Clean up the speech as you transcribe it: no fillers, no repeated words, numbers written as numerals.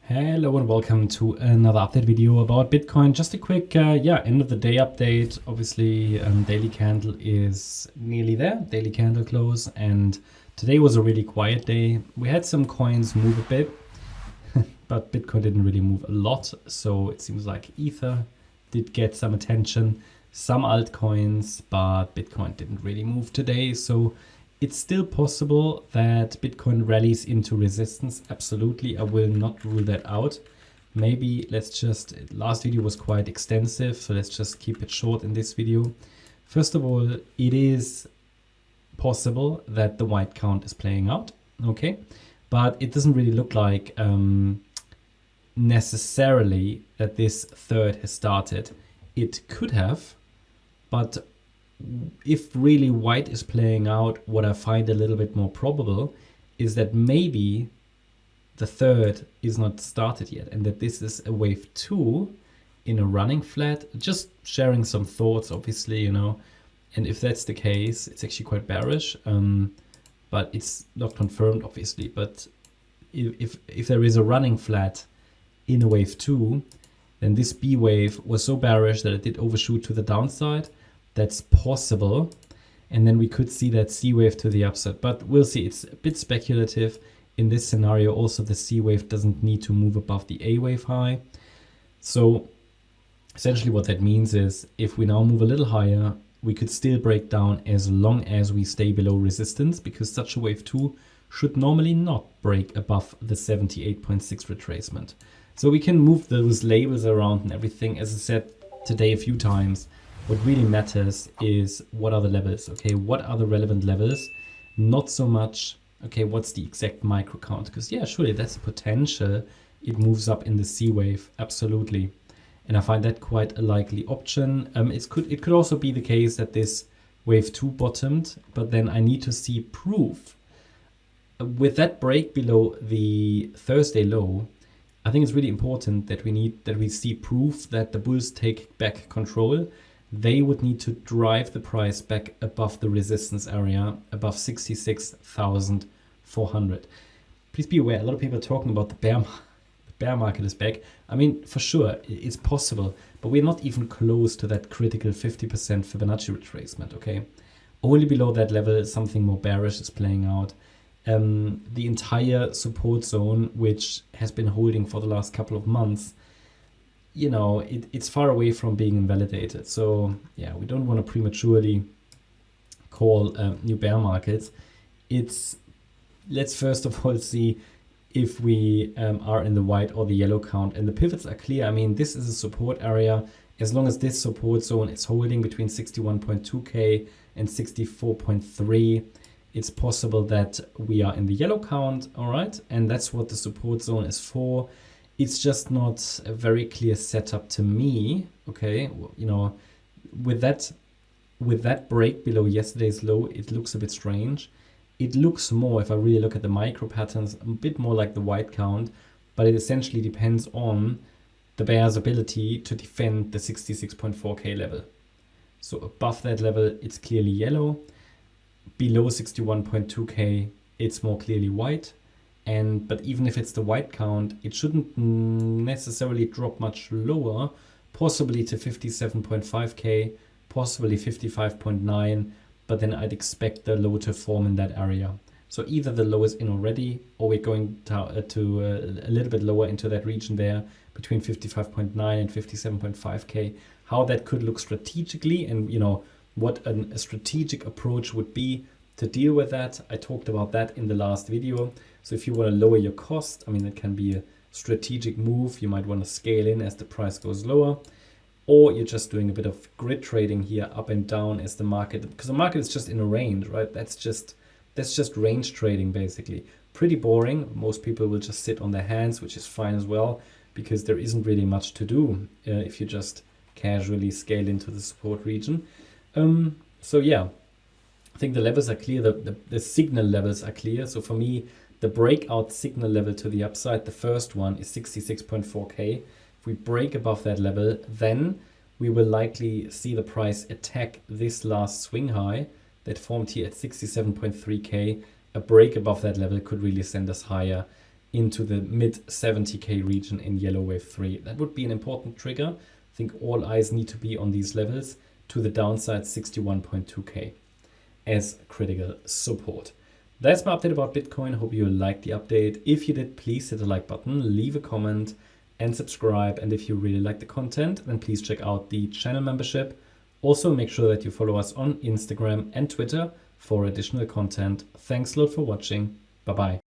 Hello and welcome to another update video about Bitcoin. Just a quick end of the day update. Obviously daily candle is nearly there, daily candle close, and today was a really quiet day. We had some coins move a bit, but Bitcoin didn't really move a lot. So it seems like Ether did get some attention, some altcoins, but Bitcoin didn't really move today. So it's still possible that Bitcoin rallies into resistance. Absolutely, I will not rule that out. Maybe last video was quite extensive, so let's just keep it short in this video. First of all, it is possible that the white count is playing out, okay? But it doesn't really look like necessarily that this third has started. It could have, but if really white is playing out, what I find a little bit more probable is that maybe the third is not started yet and that this is a wave 2 in a running flat. Just sharing some thoughts, obviously, and if that's the case, it's actually quite bearish, but it's not confirmed, obviously. But if there is a running flat in a wave 2, then this B wave was so bearish that it did overshoot to the downside. That's possible, and then we could see that C wave to the upside, but we'll see. It's a bit speculative in this scenario. Also, the C wave doesn't need to move above the A wave high. So essentially what that means is if we now move a little higher, we could still break down as long as we stay below resistance, because such a wave 2 should normally not break above the 78.6 retracement. So we can move those labels around and everything. As I said today a few times, what really matters is what are the levels, okay? What are the relevant levels? Not so much, okay, what's the exact micro count? Because yeah, surely that's a potential. It moves up in the C wave, absolutely. And I find that quite a likely option. It could also be the case that this wave 2 bottomed, but then I need to see proof. With that break below the Thursday low, I think it's really important that we see proof that the bulls take back control. They would need to drive the price back above the resistance area, above 66,400. Please be aware, a lot of people are talking about the bear market is back. I mean, for sure, it's possible, but we're not even close to that critical 50% Fibonacci retracement, okay? Only below that level, something more bearish is playing out. The entire support zone, which has been holding for the last couple of months, it's far away from being invalidated. So yeah, we don't want to prematurely call new bear markets. Let's first of all see if we are in the white or the yellow count, and the pivots are clear. I mean, this is a support area. As long as this support zone is holding between 61.2k and 64.3, it's possible that we are in the yellow count, all right? And that's what the support zone is for. It's just not a very clear setup to me, okay? With that break below yesterday's low, it looks a bit strange. It looks more, if I really look at the micro patterns, a bit more like the white count, but it essentially depends on the bear's ability to defend the 66.4k level. So above that level, it's clearly yellow. Below 61.2k, it's more clearly white. But even if it's the white count, it shouldn't necessarily drop much lower, possibly to 57.5k, possibly 55.9, but then I'd expect the low to form in that area. So either the low is in already, or we're going to a little bit lower into that region there, between 55.9 and 57.5k. How that could look strategically, and what a strategic approach would be to deal with that, I talked about that in the last video. So if you want to lower your cost, I mean, it can be a strategic move. You might want to scale in as the price goes lower, or you're just doing a bit of grid trading here up and down as the market, because the market is just in a range, right? That's just range trading, basically. Pretty boring. Most people will just sit on their hands, which is fine as well, because there isn't really much to do if you just casually scale into the support region. So yeah, I think the levels are clear, the signal levels are clear. So for me, the breakout signal level to the upside, the first one is 66.4k. If we break above that level, then we will likely see the price attack this last swing high that formed here at 67.3k. A break above that level could really send us higher into the mid 70k region in yellow wave 3. That would be an important trigger. I think all eyes need to be on these levels to the downside 61.2k as critical support. That's my update about Bitcoin. Hope you liked the update. If you did, please hit the like button, leave a comment and subscribe. And if you really like the content, then please check out the channel membership. Also, make sure that you follow us on Instagram and Twitter for additional content. Thanks a lot for watching. Bye-bye.